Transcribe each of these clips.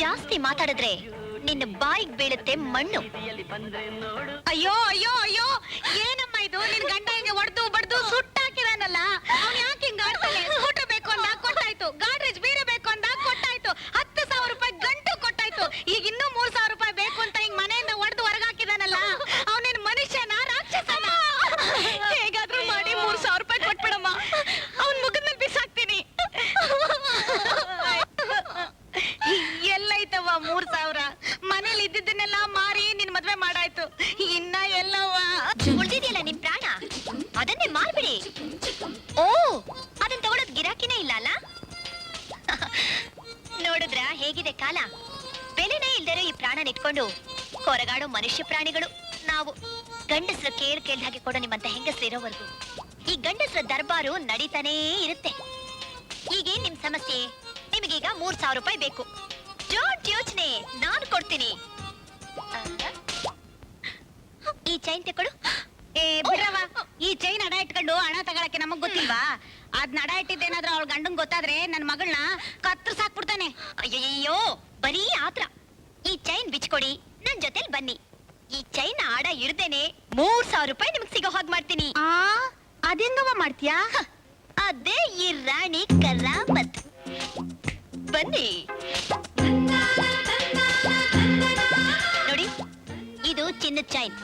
ಜಾಸ್ತಿ ಮಾತಾಡಿದ್ರೆ ನಿನ್ನ ಬಾಯಿಗೆ ಬೀಳುತ್ತೆ ಮಣ್ಣು. ಅಯ್ಯೋ ಅಯ್ಯೋ ಅಯ್ಯೋ, ಏನಮ್ಮ ಇದು? ನಿನ್ ಗಂಡ ಹಿಂಗೆ ಹೊಡೆದು ಬಡ್ದು ಸುಟ್ಟಾಕಿದಾನಲ್ಲ, ಅವ್ನು ಯಾಕೆ ಹಿಂಗ ಆಡ್ತಾನೆ? ಸ್ಕೂಟರ್ ಬೇಕು ಅಂದ ಕೊಟ್ಟಾಯ್ತು, ಗಾಡ್ರೇಜ್ ಬೇರೆ ಬೇಕು ಅಂದ ಕೊಟ್ಟಾಯ್ತು, 10,000 ರೂಪಾಯಿ ಗಂಟು ಕೊಟ್ಟಾಯ್ತು, ಈಗ ಇನ್ನೂ 3,000 ರೂಪಾಯಿ ಬೇಕು ಅಂತ ಹಿಂಗ್ ಮನೆಯಿಂದ ಹೊಡೆದು ಹೊರಗಾಕಿದಾನಲ್ಲ, ಅವನೇನ್ ಮನುಷ್ಯನ ರಾಕ್ಷಸನ? ಹೇಗಾದ್ರೂ ಮಾಡಿ 3,000 ರೂಪಾಯಿ ಕೊಟ್ಬಿಡಮ್ಮ, ಅವ್ನ್ ಮುಖದ ಮೇಲೆ ಬಿಸಾಕ್ತೀನಿ. ಎಲ್ಲೈತವ್ವ 3,000? ಮನೇಲಿ ಇದ್ದಿದ್ದನ್ನೆಲ್ಲ ಮಾರಿ ನಿನ್ ಮದ್ವೆ ಮಾಡಾಯ್ತು, ಇನ್ನ ಎಲ್ಲವ್ವ? ಉಳ್ದಿದೆಯಲ್ಲ ನಿನ್ ಪ್ರಾಣ, ಅದನ್ನೇ ಮಾರ್ಬಿಡಿ. ಓ, ಅದನ್ನ ತಗೊಳೋದ್ ಗಿರಾಕಿನೇ ಇಲ್ಲ ಅಲ್ಲ? ನೋಡಿದ್ರ ಹೇಗಿದೆ ಕಾಲ? ಬೆಲೆನೇ ಇಲ್ದಿರೋ ಈ ಪ್ರಾಣ ಇಟ್ಕೊಂಡು ಕೊರಗಾಡೋ ಮನುಷ್ಯ ಪ್ರಾಣಿಗಳು ನಾವು. ಗಂಡಸ್ರ ಕೇಳ್ದ ಹಾಗೆ ಕೊಡೋ ನಿಮ್ಮಂತ ಹೆಂಗಸ್ರಿರೋವರೆಗೂ ಈ ಗಂಡಸ್ರ ದರ್ಬಾರು ನಡೀತಾನೇ ಇರುತ್ತೆ. ಈಗೇನ್ ನಿಮ್ ಸಮಸ್ಯೆ? ನಿಮಗೀಗ 3,000 ರೂಪಾಯಿ ಬೇಕು. ಜೋಟ್ ಯೋಚನೆ, ನಾನು ಕೊಡ್ತೀನಿ. ಈ ಚೈನ್ ತಗೊಡು. ಏ ಬಿಡ್ರವ, ಈ ಚೈನ್ ಅಡ ಇಟ್ಕೊಂಡು ಹಣ ತಗೊಳಕ್ಕೆ ನಮಗ್ ಗೊತ್ತಿಲ್ವಾ? ಅದ್ ನಡ ಇಟ್ಟಿದ್ದೇನಾದ್ರೂ ಅವಳ ಗಂಡಂಗ್ ಗೊತ್ತಾದ್ರೆ ನನ್ ಮಗಳನ್ನ ಕತ್ತರಿಸಾಕ್ಬಿಡ್ತಾನೆ. ಅಯ್ಯಯ್ಯೋ, ಬರೀ ಆತ್ರ. ಈ ಚೈನ್ ಬಿಚ್ಕೊಡಿ, ನನ್ ಜೊತೆಲ್ ಬನ್ನಿ. ಈ ಚೈನ್ ಆಡ ಇಡ್ದೇನೆ 3,000 ರೂಪಾಯಿ ನಿಮ್ಗೆ ಸಿಗೋ ಹಾಗೆ ಮಾಡ್ತೀನಿ. ಅದೆಂಗವ ಮಾಡ್ತೀಯಾ? ಅದೇ ಈ ರಾಣಿ ಕರಾಮತ್. ಬನ್ನಿ ನೋಡಿ, ಇದು ಚಿನ್ನದ ಚೈನ್.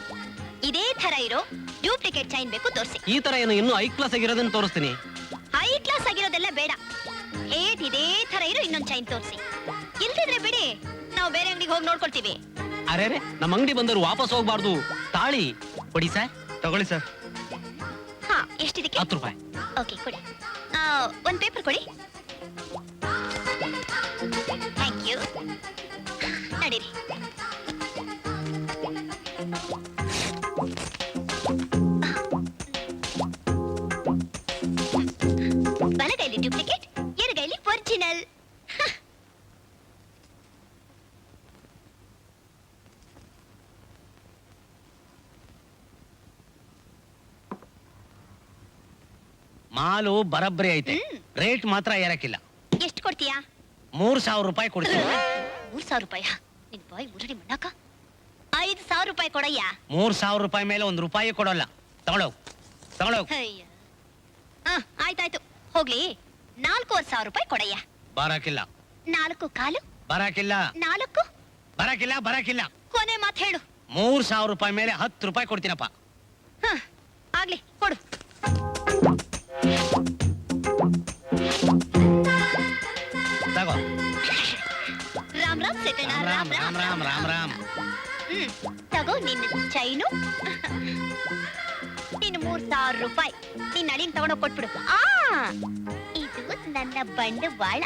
ಇದೇ ತರ ಇರೋ ಡೂಪ್ಲಿಕೇಟ್ ಚೈನ್ ಬೇಕು, ತೋರಿಸಿ. ಈ ತರ ಏನು ಇನ್ನೂ ಹೈ ಕ್ಲಾಸ್ ಆಗಿರೋದನ್ನ ತೋರಿಸ್ತೀನಿ. ಹೈ ಕ್ಲಾಸ್ ಆಗಿರೋದೆಲ್ಲ ಬೇಡ, ಇದೇ ತರ ಇರೋ ಇನ್ನೊಂದು ಚೈನ್ ತೋರಿಸಿ. ಇಲ್ದಿದ್ರೆ ಬಿಡಿ, ನಾವು ಬೇರೆ ಅಂಗಡಿಗೆ ಹೋಗಿ ನೋಡ್ಕೊಳ್ತೀವಿ. ಅರೆ ನಮ್ಮ ಅಂಗಡಿ ಬಂದವರು ವಾಪಸ್ ಹೋಗ್ಬಾರ್ದು. ತಾಳಿ ಕೊಡಿ ಸರ್. ತಗೊಳ್ಳಿ ಸರ್. ಹಾ, ಎಷ್ಟಿದಕ್ಕೆ? 10 ರೂಪಾಯಿ. ಓಕೆ, ಕೊಡಿ. ಒಂದು ಪೇಪರ್ ಕೊಡಿ. Thank you. ನಡೀರಿ. ಬಲಗೈಲಿ ಡೂಪ್ಲಿಕೇಟ್, ಎಡಗೈಲಿ ಒರಿಜಿನಲ್. ಮಾಲು ಬರಬ್ಬರಿ ಐತೆ, ರೇಟ್ ಮಾತ್ರ ಏರಕ್ಕಿಲ್ಲ. ಎಷ್ಟು ಕೊಡ್ತೀಯಾ? 3,000 ರೂಪಾಯಿ ಕೊಡ್ತೀನಿ. 3,000 ರೂಪಾಯಿ? ನಿನ್ ಬಾಯಿ ಮುರಡಿ ಮಣ್ಣಾಕ. 5,000 ರೂಪಾಯಿ ಕೊಡಯ್ಯ. 3,000 ರೂಪಾಯಿ ಮೇಲೆ 1 ರೂಪಾಯಿ ಕೊಡೋಲ್ಲ. ತಗೊಳೋಗ್. ಆಯ್ತಾಯ್ತು, ಹೋಗ್ಲಿ. 4,500 ರೂಪಾಯಿ ಕೊಡಯ್ಯ. ಬರಕಿಲ್ಲ. 4 ಕಾಲು? ಬರಕಿಲ್ಲ. 4? ಬರಕಿಲ್ಲ. ಕೊನೆ ಮಾತು ಹೇಳು. 3,000 ರೂಪಾಯಿ ಮೇಲೆ 10 ರೂಪಾಯಿ ಕೊಡ್ತೀನಪ್ಪ. ಆಗ್ಲಿ, ಕೊಡು. ತಗೋ. ರಾಮ್ ರಾಮ್ ಸೆಟಣ. ರಾಮ್. ತಗೋ ನಿನ್ನ ಚೈನು, ನೀನು 3,000 ರೂಪಾಯಿ. ನಿನ್ನ ಅಡಿನ ತಗೊಂಡೋಗಿ ಕೊಟ್ಬಿಡು. ಇದು ನನ್ನ ಬಂಡವಾಳ.